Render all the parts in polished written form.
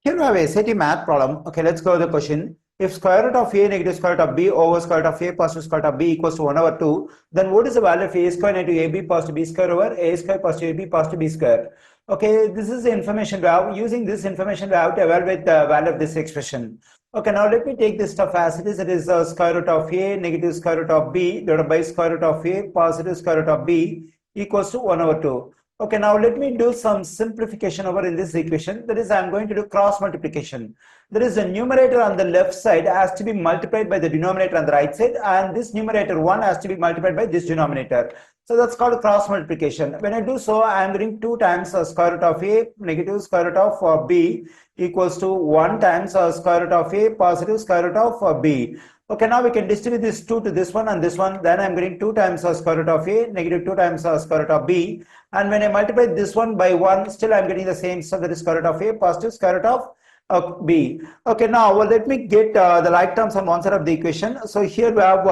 Here we have a SAT math problem. Okay, let's go to the question. If square root of a negative square root of b over square root of a positive square root of b equals to 1 over 2, then what is the value of a square negative ab positive b square over a square positive ab positive b square? Okay, this is the information we have. Using this information, we have to evaluate the value of this expression. Okay, now let me take this stuff as it is. It is square root of a negative square root of b divided by square root of a positive square root of b equals to 1 over 2. Okay, now let me do some simplification over in this equation. That is, I'm going to do cross multiplication. There is a numerator on the left side has to be multiplied by the denominator on the right side, and this numerator 1 has to be multiplied by this denominator. So that's called cross multiplication. When I do so, I am getting 2 times square root of a negative square root of b equals to 1 times square root of a positive square root of b. Okay, now we can distribute this 2 to this one and this one. Then I'm getting 2 times square root of a negative 2 times square root of b. And when I multiply this one by 1, still I'm getting the same. So that is square root of a positive square root of b. Okay, now let me get the like terms on one side of the equation. So here we have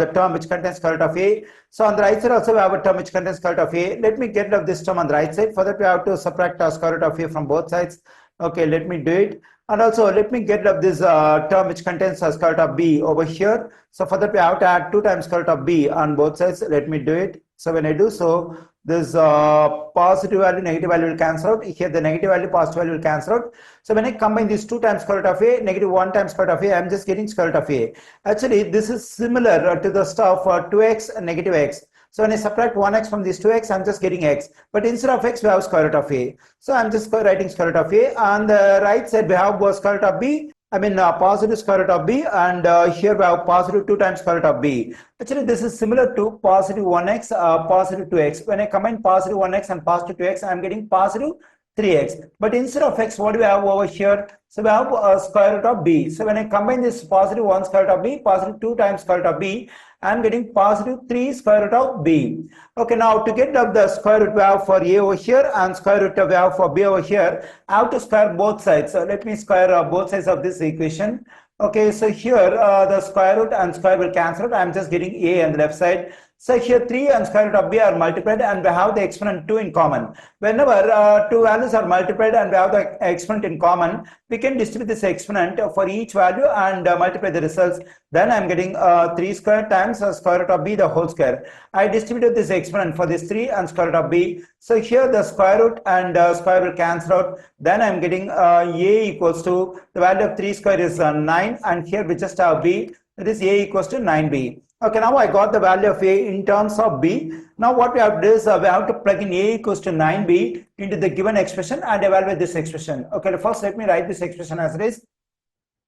the term which contains square root of a. So on the right side also we have a term which contains square root of a. Let me get rid of this term on the right side. For that we have to subtract square root of a from both sides. Okay, let me do it. And also let me get rid of this term which contains square root of b over here. So for that we have to add 2 times square root of b on both sides. Let me do it. So when I do so, this positive value, negative value will cancel out. Here the negative value, positive value will cancel out. So when I combine these 2 times square root of a, negative 1 times square root of a, I'm just getting square root of a. Actually, this is similar to the stuff 2x and negative x. So when I subtract 1x from these 2x, I'm just getting x. But instead of x, we have square root of a. So I'm just writing square root of a. On the right side, we have square root of b. I mean positive square root of b, and here we have positive 2 times square root of b. Actually, this is similar to positive 1x, positive 2x. When I combine positive 1x and positive 2x, I'm getting positive 3x. But instead of x, what do we have over here? So we have square root of b. So when I combine this positive 1 square root of b, positive 2 times square root of b, I'm getting positive 3 square root of b. Okay, now to get up the square root we have for a over here and square root we have for b over here, I have to square both sides. So let me square both sides of this equation. Okay, so here the square root and square will cancel out. I'm just getting a on the left side. So here 3 and square root of b are multiplied and we have the exponent 2 in common. Whenever two values are multiplied and we have the exponent in common, we can distribute this exponent for each value and multiply the results. Then I'm getting 3 square times square root of b the whole square. I distributed this exponent for this 3 and square root of b. So here the square root and square will cancel out. Then I'm getting a equals to the value of 3 square is 9, and here we just have b. That is a equals to 9b. Okay, now I got the value of a in terms of b. Now what we have to do is we have to plug in a equals to 9b into the given expression and evaluate this expression. Okay, first let me write this expression as it is.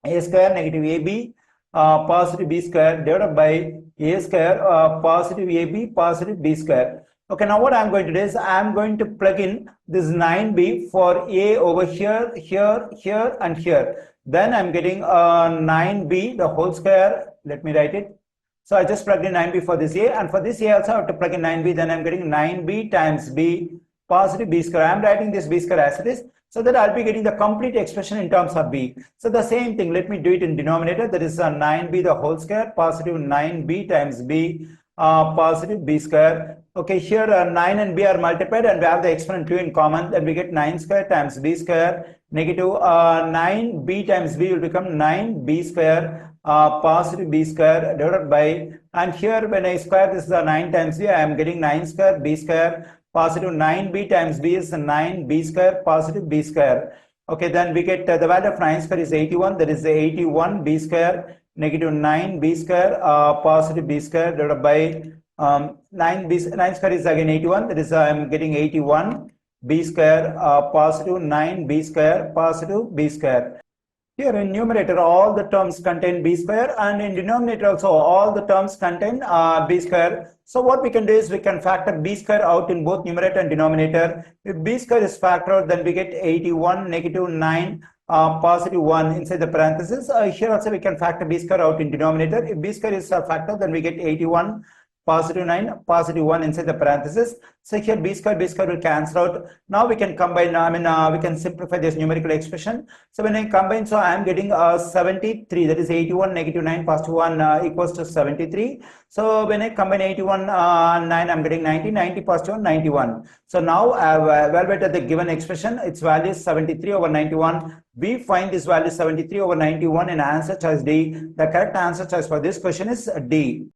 A square negative ab positive b square divided by a square positive ab positive b square. Okay, now what I'm going to do is I'm going to plug in this 9b for a over here, here, here, and here. Then I'm getting 9b the whole square. Let me write it. So I just plugged in 9b for this a, and for this a also I have to plug in 9b. Then I'm getting 9b times b positive b square. I'm writing this b square as it is, so that I'll be getting the complete expression in terms of b. So the same thing, let me do it in denominator. That is 9b the whole square positive 9b times b positive b square. Okay, here 9 and b are multiplied and we have the exponent 2 in common. Then we get 9 square times b square negative 9b times b will become 9b square positive b square divided by, and here when I square this 9 times b, I am getting 9 square b square positive 9b times b is 9b square positive b square. Okay, then we get the value of 9 square is 81. That is 81 b square negative 9 b square positive b square divided by 9 square is again 81. That is I am getting 81 b square positive 9 b square positive b square. Here in numerator all the terms contain b square, and in denominator also all the terms contain b square. So what we can do is we can factor b square out in both numerator and denominator. If b square is factored out, then we get 81 negative 9 positive 1 inside the parenthesis. Here also we can factor b square out in denominator. If b square is factored, then we get 81 positive 9, positive 1 inside the parenthesis. So here b square will cancel out. Now we can combine, we can simplify this numerical expression. So when I combine, so I am getting 73, that is 81 negative 9 positive 1 equals to 73. So when I combine 81 9, I'm getting 90, 90 positive 1, 91. So now I have evaluated the given expression, its value is 73 over 91. We find this value 73 over 91 in answer choice D. The correct answer choice for this question is D.